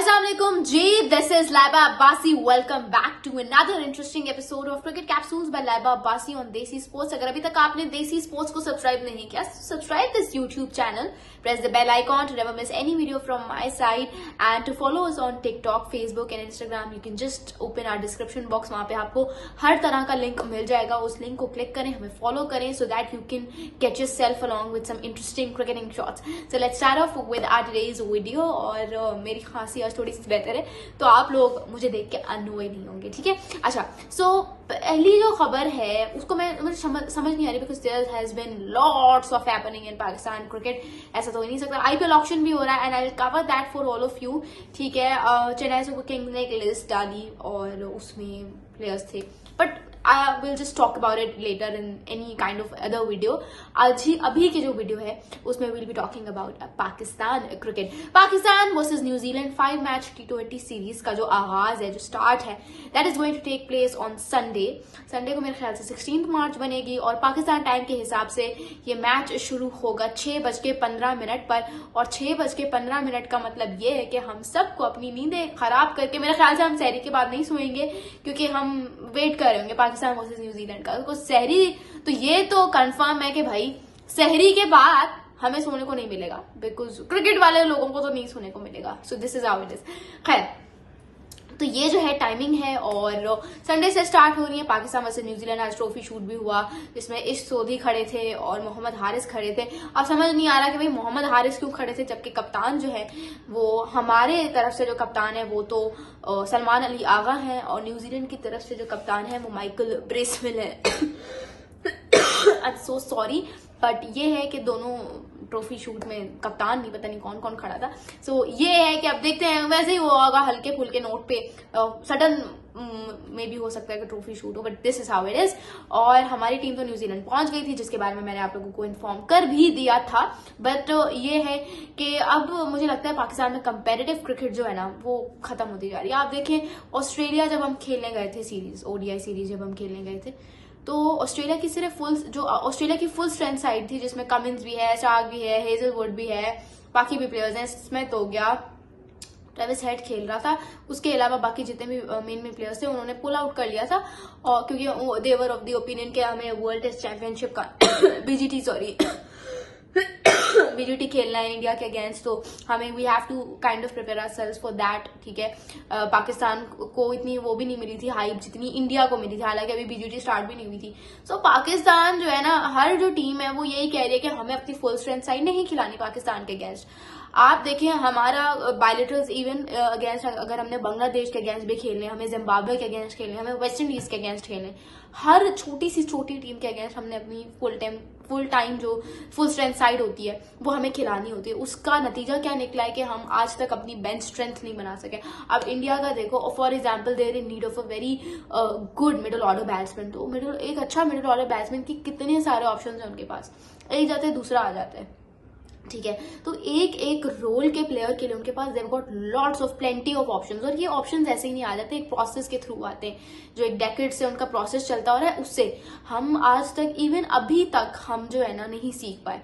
Assalamualaikum Ji, this is Laiba Abbasi. Welcome back to another interesting episode of Cricket Capsules by Laiba Abbasi on Desi Sports. अगर अभी तक आपने Desi Sports को subscribe नहीं किया, subscribe this YouTube channel, press the bell icon to never miss any video from my side and to follow us on TikTok, Facebook and Instagram. You can just open our description box. वहाँ पे आपको हर तरह का link मिल जाएगा. उस link को click करें, हमें फॉलो करें so that you can get yourself along with some interesting cricketing shots. So let's start off with our today's video. और मेरी खांसी आज थोड़ी सी बेहतर है तो आप लोग मुझे देख के अनोय नहीं होंगे, ठीक है. अच्छा, सो पहली जो खबर है उसको मुझे समझ नहीं आ रही because there has been lots of happening in Pakistan cricket. ऐसा तो हो ही नहीं सकता. आईपीएल ऑक्शन भी हो रहा है and I will cover that for all of you, ठीक है. चेन्नई सुपर किंग्स ने एक लिस्ट डाली और उसमें प्लेयर्स थे but I will just talk about it later in any kind of other video. अभी की जो वीडियो है उसमें we'll be talking about Pakistan cricket. Pakistan versus New Zealand 5 match T20 series का जो आगाज है, जो स्टार्ट है, that is going to take place on Sunday. Sunday को मेरे ख्याल से 16 मार्च बनेगी और पाकिस्तान टाइम के हिसाब से ये मैच शुरू होगा 6:15 पर. और 6:15 का मतलब ये है कि हम सबको अपनी नींदें खराब करके, मेरे ख्याल से हम सहरी के बाद नहीं सोएंगे क्योंकि हम वेट कर रहे होंगे पाकिस्तान वर्सेस न्यूजीलैंड का. तो सहरी तो ये तो कंफर्म है कि भाई सहरी के बाद हमें सोने को नहीं मिलेगा बिकॉज क्रिकेट वाले लोगों को तो नहीं सोने को मिलेगा. So this is how it is. खैर, तो ये जो है टाइमिंग है और संडे से स्टार्ट हो रही है. पाकिस्तान वर्सेस न्यूजीलैंड आज ट्रॉफी शूट भी हुआ जिसमें इश्क सोधी खड़े थे और मोहम्मद हारिस खड़े थे. अब समझ नहीं आ रहा कि भाई मोहम्मद हारिस क्यों खड़े थे जबकि कप्तान जो है वो हमारे तरफ से जो कप्तान है वो तो सलमान अली आगा है और न्यूजीलैंड की तरफ से जो कप्तान है वो माइकल ब्रेसवेल है. I am so sorry but ये है कि दोनों ट्रॉफी शूट में कप्तान नहीं, पता नहीं कौन कौन खड़ा था. सो ये है कि अब देखते हैं. वैसे ही वो होगा हल्के फुल्के नोट पे, सडन में भी हो सकता है कि ट्रॉफी शूट हो but this is how it is. और हमारी टीम तो न्यूजीलैंड पहुंच गई थी जिसके बारे में मैंने आप लोगों को इन्फॉर्म कर भी दिया था. बट ये है कि अब मुझे लगता है पाकिस्तान में कंपेटिटिव क्रिकेट जो है ना वो खत्म होती जा रही है. आप देखें ऑस्ट्रेलिया जब हम खेलने गए थे सीरीज, ओडीआई सीरीज जब हम खेलने गए थे तो ऑस्ट्रेलिया की सिर्फ ऑस्ट्रेलिया की फुल स्ट्रेंथ साइड थी जिसमें कमिंस भी है, चाक भी है, हेजलवुड भी है, बाकी भी प्लेयर्स हैं. स्मिथ हो गया, ट्रेविस हेड खेल रहा था. उसके अलावा बाकी जितने भी मेन प्लेयर्स थे उन्होंने पुल आउट कर लिया था और क्योंकि देवर ऑफ द ओपिनियन के हमें वर्ल्ड टेस्ट चैंपियनशिप का बीजीटी खेलना है इंडिया के अगेंस्ट. तो हमें we have to kind of prepare ourselves for that, ठीक है. पाकिस्तान को इतनी वो भी नहीं मिली थी हाइप जितनी इंडिया को मिली थी, हालांकि अभी बीजीटी स्टार्ट भी नहीं हुई थी. सो पाकिस्तान जो है ना, हर जो टीम है वो यही कह रही है कि हमें अपनी फुल स्ट्रेंथ साइड नहीं खिलानी पाकिस्तान के अगेंस्ट. आप देखें हमारा बायलेटरल्स इवन अगेंस्ट, अगर हमने बांग्लादेश के अगेंस्ट भी खेलने, हमें जिम्बाब्वे के अगेंस्ट खेलने, हमें वेस्ट इंडीज के अगेंस्ट खेलने, हर छोटी सी छोटी टीम के अगेंस्ट हमने अपनी फुल टाइम जो फुल स्ट्रेंथ साइड होती है वो हमें खिलानी होती है. उसका नतीजा क्या निकला है कि हम आज तक अपनी बेंच स्ट्रेंथ नहीं बना सके. अब इंडिया का देखो, for example there in need of a very good middle order batsman. तो एक अच्छा मिडिल ऑर्डर बैट्समैन की कितने सारे ऑप्शन है उनके पास, एक जाते हैं दूसरा आ जाता है, ठीक है. तो एक एक रोल के प्लेयर के लिए उनके पास they've got lots of plenty of options. और ये ऑप्शंस ऐसे ही नहीं आ जाते, एक प्रोसेस के थ्रू आते हैं जो एक डेकेड से उनका प्रोसेस चलता हो रहा है. उससे हम आज तक इवन अभी तक हम जो है ना नहीं सीख पाए.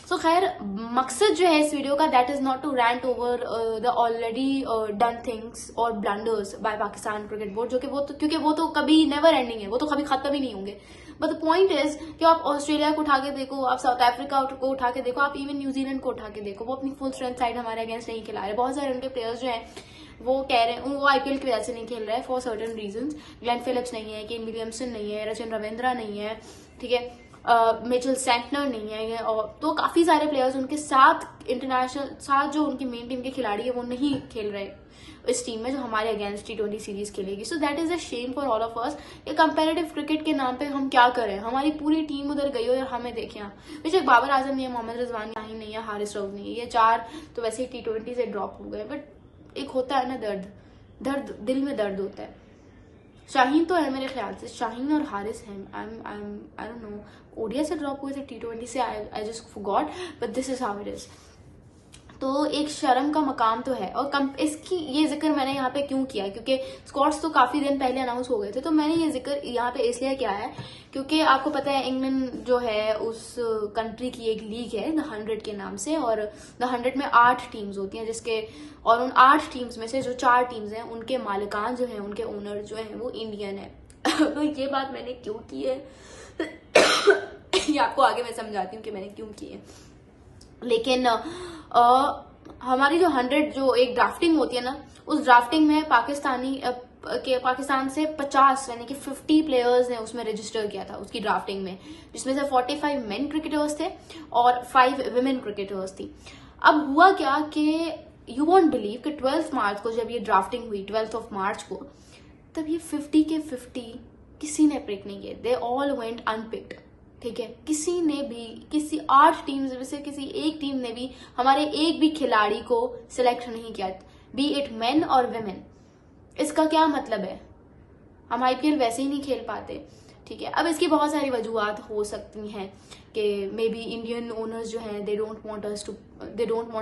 सो खैर, मकसद जो है इस वीडियो का that is not to rant over the already done things और blunders by Pakistan cricket board, जो कि क्योंकि वो तो कभी नेवर एंडिंग है, वो तो कभी खत्म ही नहीं होंगे. बट द पॉइंट इज कि आप ऑस्ट्रेलिया को उठा के देखो, आप साउथ अफ्रीका को उठा के देखो, आप इवन न्यूजीलैंड को उठा के देखो, वो अपनी फुल स्ट्रेंथ साइड हमारे अगेंस्ट नहीं खिला रहे. बहुत सारे उनके प्लेयर्स जो हैं वो कह रहे हैं वो आईपीएल की वजह से नहीं खेल रहे हैं for certain reasons. Glenn Phillips नहीं है, केन विलियमसन नहीं है, रचिन रविंद्रा नहीं है, ठीक है, मिचेल सेंटनर नहीं है. और तो काफी सारे प्लेयर्स उनके साथ इंटरनेशनल साथ जो उनकी मेन टीम के खिलाड़ी है वो नहीं खेल रहे इस टीम में जो हमारे अगेंस्ट T20 सीरीज खेलेगी. So that is a shame for all of us. ये कंपेरेटिव क्रिकेट के नाम पे हम क्या करें, हमारी पूरी टीम उधर गई और हमें देखें. बेशक बाबर आजम नहीं है, मोहम्मद रिजवान शाहीन नहीं है, हारिस रऊफ नहीं है, ये 4 तो वैसे ही T20 से ड्रॉप हो गए. बट एक होता है ना दर्द दिल में दर्द होता है. शाहीन तो है मेरे ख्याल से, शाहीन और हारिस हैं. आई डोंट नो, ओडिया से ड्रॉप हुए थे T20 से, I just forgot, but this is how it is. तो एक शर्म का मकाम तो है। और इसकी ये जिक्र मैंने यहाँ पे क्यों किया, क्योंकि स्कॉट्स तो काफी दिन पहले अनाउंस हो गए थे, तो मैंने ये जिक्र यहाँ पे इसलिए किया है क्योंकि आपको पता है इंग्लैंड जो है उस कंट्री की एक लीग है द 100 के नाम से, और द 100 में 8 टीम्स होती हैं, जिसके और उन 8 टीम्स में से जो 4 टीम्स हैं उनके मालिकान जो है, उनके ओनर जो है वो इंडियन है। तो ये बात मैंने क्यों की है ये आपको आगे मैं समझाती हूँ कि मैंने क्यों की है। लेकिन हमारी जो 100 जो एक ड्राफ्टिंग होती है ना, उस ड्राफ्टिंग में पाकिस्तान से 50 यानी कि 50 प्लेयर्स ने उसमें रजिस्टर किया था उसकी ड्राफ्टिंग में, जिसमें से 45 मेन क्रिकेटर्स थे और 5 विमेन क्रिकेटर्स थी। अब हुआ क्या कि यू वोंट बिलीव कि 12 मार्च को जब ये ड्राफ्टिंग हुई, 12 ऑफ मार्च को, तब ये 50 के 50 किसी ने पिक नहीं किए, दे ऑल वेंट अनपिक्ड। ठीक है, किसी ने भी, किसी 8 टीम्स में से किसी एक टीम ने भी हमारे एक भी खिलाड़ी को सिलेक्ट नहीं किया, बी इट मेन और विमेन। इसका क्या मतलब है? हम आईपीएल वैसे ही नहीं खेल पाते। ठीक है, अब इसकी बहुत सारी वजूहत हो सकती हैं कि मे बी इंडियन ओनर्स जो हैं they don't want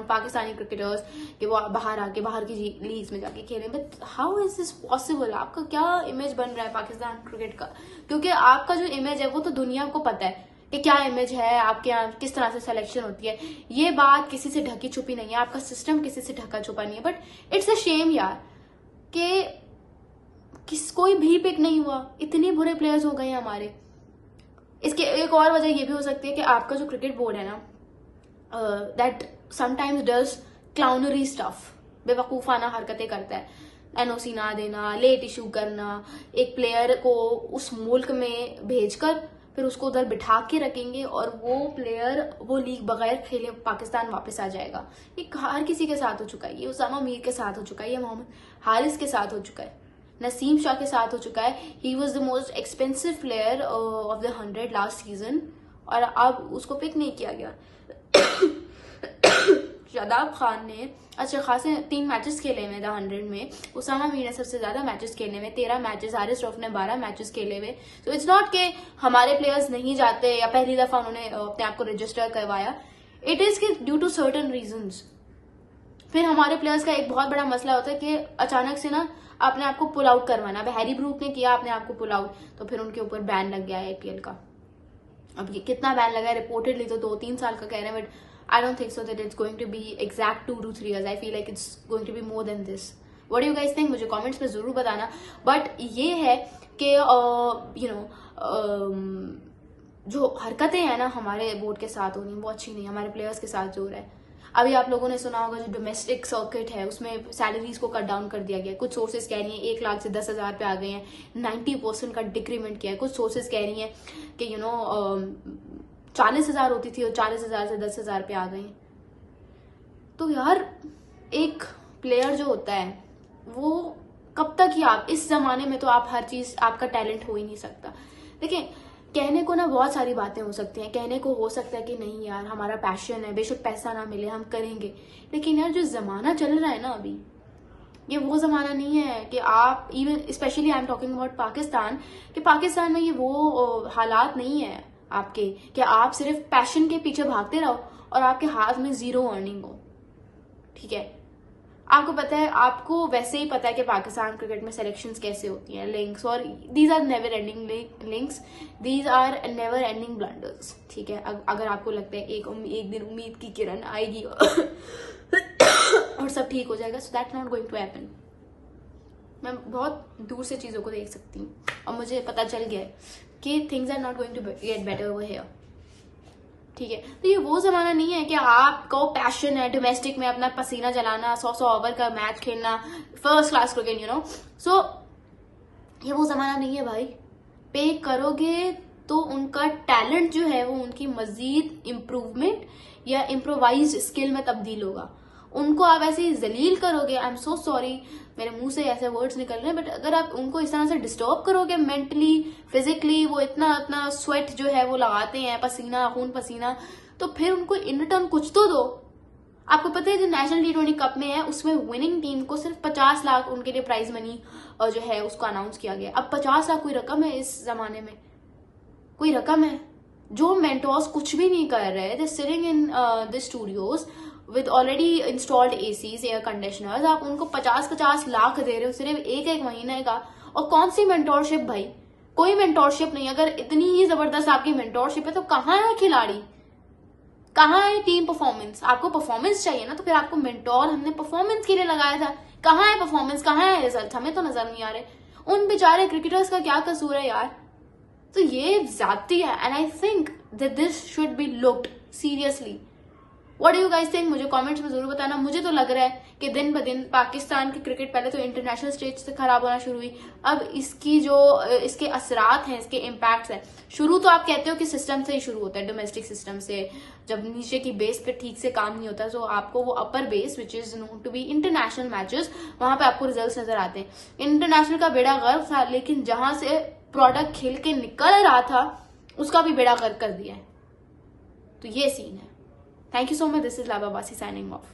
Pakistani cricketers कि वो बाहर की लीग्स में जाके खेलें। But how is this possible? आपका क्या इमेज बन रहा है पाकिस्तान क्रिकेट का? क्योंकि आपका जो इमेज है वो तो दुनिया को पता है कि क्या इमेज है, आपके यहाँ किस तरह से सिलेक्शन होती है। ये बात किसी से ढकी छुपी नहीं है, आपका सिस्टम किसी से ढका छुपा नहीं है। बट इट्स अ शेम यार कि कोई भी पिक नहीं हुआ, इतने बुरे प्लेयर्स हो गए हैं हमारे। इसके एक और वजह ये भी हो सकती है कि आपका जो क्रिकेट बोर्ड है ना, दैट समटाइम्स डज क्लाउनरी स्टफ, बेवकूफाना हरकतें करता है, एनओसी ना देना, लेट इशू करना, एक प्लेयर को उस मुल्क में भेजकर फिर उसको उधर बिठा के रखेंगे और वो प्लेयर वो लीग बगैर खेले पाकिस्तान वापस आ जाएगा। ये हर किसी के साथ हो चुका है, ये उसामा मीर के साथ हो चुका है, ये मोहम्मद हारिस के साथ हो चुका है, नसीम शाह के साथ हो चुका है। He was the most expensive player of the 100 last season और अब उसको पिक नहीं किया गया। शादाब खान ने अच्छे खासे 3 मैचेस खेले हुए द 100 में, उसामा मीर ने सबसे ज्यादा मैचेस खेले हुए 13 मैचेस, हारिस रऊफ ने 12 मैचेस खेले हुए। तो इट्स नॉट के हमारे प्लेयर्स नहीं जाते या पहली दफा उन्होंने अपने आप को रजिस्टर करवाया, इट इज कि ड्यू टू सर्टन रीजंस। फिर हमारे प्लेयर्स का एक बहुत बड़ा मसला होता है कि अचानक से ना अपने आप को पुल आउट करवाना। अब हैरी ब्रूक ने किया अपने आप को पुल आउट, तो फिर उनके ऊपर बैन लग गया है आईपीएल का। अब ये कितना बैन लगा है रिपोर्टेडली तो 2-3 साल का कह रहे हैं, but I don't think so that it's going to be exact 2 to 3 years. I feel like it's going to be more than this. What do you guys think? मुझे comments में जरूर बताना। But ये है कि जो हरकतें हैं ना हमारे बोर्ड के साथ हो रही वो अच्छी नहीं, हमारे प्लेयर्स के साथ जो हो रहा है। अभी आप लोगों ने सुना होगा जो डोमेस्टिक सर्किट है उसमें सैलरीज को कट डाउन कर दिया गया। कुछ सोर्सेज कह रही हैं 1 लाख से 10,000 पे आ गए हैं, 90% का डिक्रीमेंट किया है। कुछ सोर्सेज कह रही हैं कि 40,000 होती थी और 40,000 से 10,000 पे आ गई। तो यार एक प्लेयर जो होता है वो कब तक ही, आप इस जमाने में तो आप हर चीज, आपका टैलेंट हो ही नहीं सकता। देखिए कहने को ना बहुत सारी बातें हो सकती हैं, कहने को हो सकता है कि नहीं यार हमारा पैशन है, बेशक पैसा ना मिले हम करेंगे, लेकिन यार जो जमाना चल रहा है ना अभी, ये वो जमाना नहीं है कि आप even specially I am talking about Pakistan, कि पाकिस्तान में ये वो हालात नहीं है आपके कि आप सिर्फ पैशन के पीछे भागते रहो और आपके हाथ में 0 अर्निंग हो। ठीक है, आपको पता है, आपको वैसे ही पता है कि पाकिस्तान क्रिकेट में सिलेक्शंस कैसे होती हैं, लिंक्स, और these are never ending links, these are never ending blunders. ठीक है, अगर आपको लगता है एक दिन उम्मीद की किरण आएगी और सब ठीक हो जाएगा, so that's not going to happen. मैं बहुत दूर से चीजों को देख सकती हूँ और मुझे पता चल गया है कि things are not going to get better over here. ठीक है, तो ये वो जमाना नहीं है कि आपको पैशन है डोमेस्टिक में अपना पसीना जलाना, 100 ओवर का मैच खेलना, फर्स्ट क्लास क्रिकेट, सो ये वो जमाना नहीं है भाई। पे करोगे तो उनका टैलेंट जो है वो उनकी मजीद इम्प्रूवमेंट या इम्प्रोवाइज स्किल में तब्दील होगा। उनको आप ऐसे ही जलील करोगे, आई एम सो सॉरी मेरे मुंह से ऐसे वर्ड्स निकल रहे हैं, बट अगर आप उनको इस तरह से डिस्टर्ब करोगे मेंटली फिजिकली, वो इतना अपना स्वेट जो है वो लगाते हैं, पसीना खून पसीना, तो फिर उनको इन रिटर्न कुछ तो दो। आपको पता है जो नेशनल T20 कप में है उसमें विनिंग टीम को सिर्फ 50 लाख उनके लिए प्राइज मनी जो है उसको अनाउंस किया गया। अब 50 लाख कोई रकम है इस जमाने में? कोई रकम है? जो मेंटोर्स कुछ भी नहीं कर रहे, they sitting in the studios with already installed ACs, air conditioners, आप उनको 50-50 लाख दे रहे हो सिर्फ एक महीने का। और कौन सी मेंटोरशिप भाई, कोई मेंटोरशिप नहीं। अगर इतनी ही जबरदस्त आपकी मेंटोरशिप है तो कहाँ है खिलाड़ी, कहाँ है टीम परफॉर्मेंस? आपको परफॉर्मेंस चाहिए ना, तो फिर आपको मेंटोर हमने परफॉर्मेंस के लिए लगाया था। कहाँ है परफॉर्मेंस, कहाँ है रिजल्ट? हमें तो नजर नहीं आ रहे। उन बेचारे क्रिकेटर्स का क्या कसूर है यार? तो ये ज्यादती है and I think that this should be looked seriously. What do you guys think? मुझे कमेंट्स में जरूर बताना। मुझे तो लग रहा है कि दिन ब दिन पाकिस्तान की क्रिकेट पहले तो इंटरनेशनल स्टेज से खराब होना शुरू हुई, अब इसकी जो इसके असरात हैं, इसके इम्पैक्ट्स हैं, शुरू तो आप कहते हो कि सिस्टम से ही शुरू होता है, डोमेस्टिक सिस्टम से। जब नीचे की बेस पे ठीक से काम नहीं होता तो आपको वो upper base which is known to be international matches, वहां पे आपको रिजल्ट्स नजर आते हैं। इंटरनेशनल का बेड़ा गर्क था, लेकिन जहां से प्रोडक्ट खेल के निकल रहा था उसका भी बेड़ा गर्क कर दिया है। तो ये सीन है। Thank you so much. This is Laba Basi signing off.